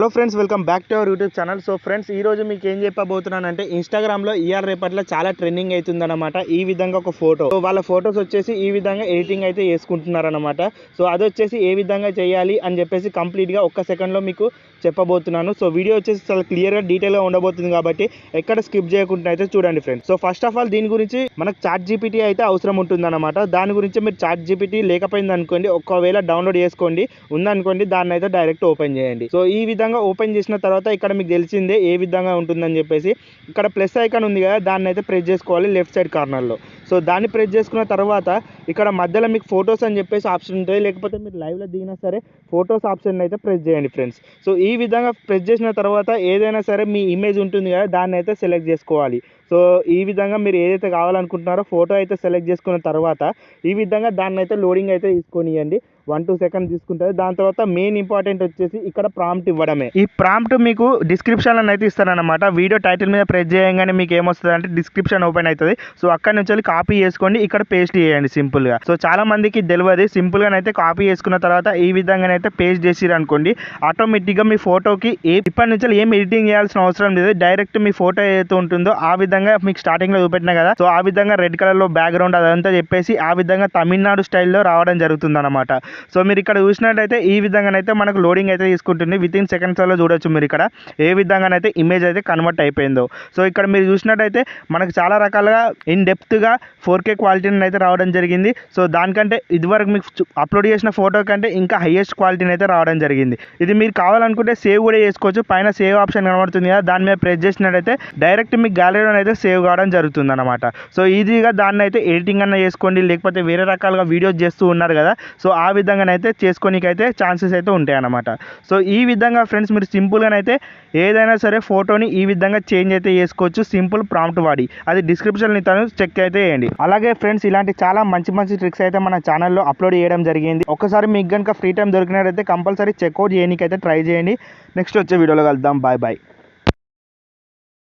Hello friends, welcome back to our YouTube channel. So friends, ఈరోజు మీకు ఏం చెప్పబోతున్నానంటే ఇన్స్టాగ్రామ్లో ఇయర్ రేపట్లో చాలా ట్రెండింగ్ అవుతుందన్నమాట. ఈ విధంగా ఒక ఫోటో, సో వాళ్ళ ఫొటోస్ వచ్చేసి ఈ విధంగా ఎడిటింగ్ అయితే చేసుకుంటున్నారన్నమాట. సో అది వచ్చేసి ఏ విధంగా చేయాలి అని చెప్పేసి కంప్లీట్గా ఒక్క సెకండ్లో మీకు చెప్పబోతున్నాను. సో వీడియో వచ్చేసి చాలా క్లియర్గా డీటెయిల్గా ఉండబోతుంది కాబట్టి ఎక్కడ స్కిప్ చేయకుండా అయితే చూడండి friends. So first of all దీని గురించి మనకు చాట్ జీపీటీ అయితే అవసరం ఉంటుందన్నమాట. దాని గురించి మీరు చాట్ జీపీటీ లేకపోయింది అనుకోండి, ఒకవేళ డౌన్లోడ్ చేసుకోండి, ఉందనుకోండి దాన్ని అయితే డైరెక్ట్ ఓపెన్ చేయండి. సో ఈ విధంగా ఓపెన్ చేసిన తర్వాత ఇక్కడ మీకు తెలిసిందే ఏ విధంగా ఉంటుందని చెప్పేసి, ఇక్కడ ప్లస్ ఐకాన్ ఉంది కదా, దాన్ని అయితే ప్రెస్ చేసుకోవాలి లెఫ్ట్ సైడ్ కార్నర్లో. సో దాన్ని ప్రెస్ చేసుకున్న తర్వాత ఇక్కడ మధ్యలో మీకు ఫొటోస్ అని చెప్పేసి ఆప్షన్ ఉంటుంది, లేకపోతే మీరు లైవ్లో దిగినా సరే ఫొటోస్ ఆప్షన్ అయితే ప్రెస్ చేయండి ఫ్రెండ్స్. సో ఈ విధంగా ప్రెస్ చేసిన తర్వాత ఏదైనా సరే మీ ఇమేజ్ ఉంటుంది కదా, దాన్ని అయితే సెలెక్ట్ చేసుకోవాలి. సో ఈ విధంగా మీరు ఏదైతే కావాలనుకుంటున్నారో ఫోటో అయితే సెలెక్ట్ చేసుకున్న తర్వాత ఈ విధంగా దాన్ని అయితే లోడింగ్ అయితే తీసుకొనియండి. 1-2 సెకండ్ తీసుకుంటుంది. దాని తర్వాత మెయిన్ ఇంపార్టెంట్ వచ్చేసి ఇక్కడ ప్రాంప్ట్ ఇవ్వడమే. ఈ ప్రాంప్ట్ మీకు డిస్క్రిప్షన్లో అయితే ఇస్తారనమాట. వీడియో టైటిల్ మీద ప్రెస్ చేయగానే మీకు ఏమొస్తుంది అంటే డిస్క్రిప్షన్ ఓపెన్ అవుతుంది. సో అక్కడ నుంచి వెళ్ళి కాపీ చేసుకోండి, ఇక్కడ పేస్ట్ చేయండి సింపుల్గా. సో చాలా మందికి తెలియదు, సింపుల్గా అయితే కాపీ చేసుకున్న తర్వాత ఈ విధంగానైతే పేస్ట్ చేసిరు అనుకోండి, ఆటోమేటిక్గా మీ ఫోటోకి ఇప్పటి నుంచి ఏం ఎడిటింగ్ చేయాల్సిన అవసరం లేదు. డైరెక్ట్ మీ ఫోటో ఏదైతే ఉంటుందో ఆ విధంగా మీకు స్టార్టింగ్లో చూపెట్టినా కదా, సో ఆ విధంగా రెడ్ కలర్లో బ్యాక్గ్రౌండ్ అదంతా చెప్పేసి ఆ విధంగా తమిళనాడు స్టైల్లో రావడం జరుగుతుంది అనమాట. సో మీరు ఇక్కడ చూసినట్టయితే ఈ విధంగానైతే మనకు లోడింగ్ అయితే తీసుకుంటుంది. వితిన్ సెకండ్స్లో చూడొచ్చు మీరు ఇక్కడ ఏ విధంగానైతే ఇమేజ్ అయితే కన్వర్ట్ అయిపోయిందో. సో ఇక్కడ మీరు చూసినట్టయితే మనకు చాలా రకాలుగా ఇన్ డెప్త్గా 4K క్వాలిటీని అయితే రావడం జరిగింది. సో దానికంటే ఇదివరకు మీకు అప్లోడ్ చేసిన ఫోటో కంటే ఇంకా హైయెస్ట్ క్వాలిటీని అయితే రావడం జరిగింది. ఇది మీరు కావాలనుకుంటే సేవ్ కూడా చేసుకోవచ్చు. పైన సేవ్ ఆప్షన్ కనబడుతుంది కదా, దాని మీద ప్రెస్ చేసినట్టయితే డైరెక్ట్ మీకు గ్యాలరీలో అయితే సేవ్ కావడం జరుగుతుంది అనమాట. సో ఈజీగా దాన్ని అయితే ఎడిటింగ్ అన్న చేసుకోండి, లేకపోతే వేరే రకాలుగా వీడియోస్ చేస్తూ ఉన్నారు కదా, సో ఆ విధంగానైతే చేసుకోనికైతే ఛాన్సెస్ అయితే ఉంటాయి అన్నమాట. సో ఈ విధంగా ఫ్రెండ్స్ మీరు సింపుల్గానైతే ఏదైనా సరే ఫోటోని ఈ విధంగా చేంజ్ అయితే చేసుకోవచ్చు సింపుల్ ప్రాంప్ట్ వాడి. అది డిస్క్రిప్షన్లో ఇస్తాను, చెక్ అయితే చేయండి. అలాగే ఫ్రెండ్స్, ఇలాంటి చాలా మంచి మంచి ట్రిక్స్ అయితే మన ఛానల్లో అప్లోడ్ చేయడం జరిగింది. ఒకసారి మీకు కనుక ఫ్రీ టైం దొరికినట్టయితే కంపల్సరీ చెక్అవుట్ చేయడానికైతే ట్రై చేయండి. నెక్స్ట్ వచ్చే వీడియోలో కలుద్దాం. Bye bye.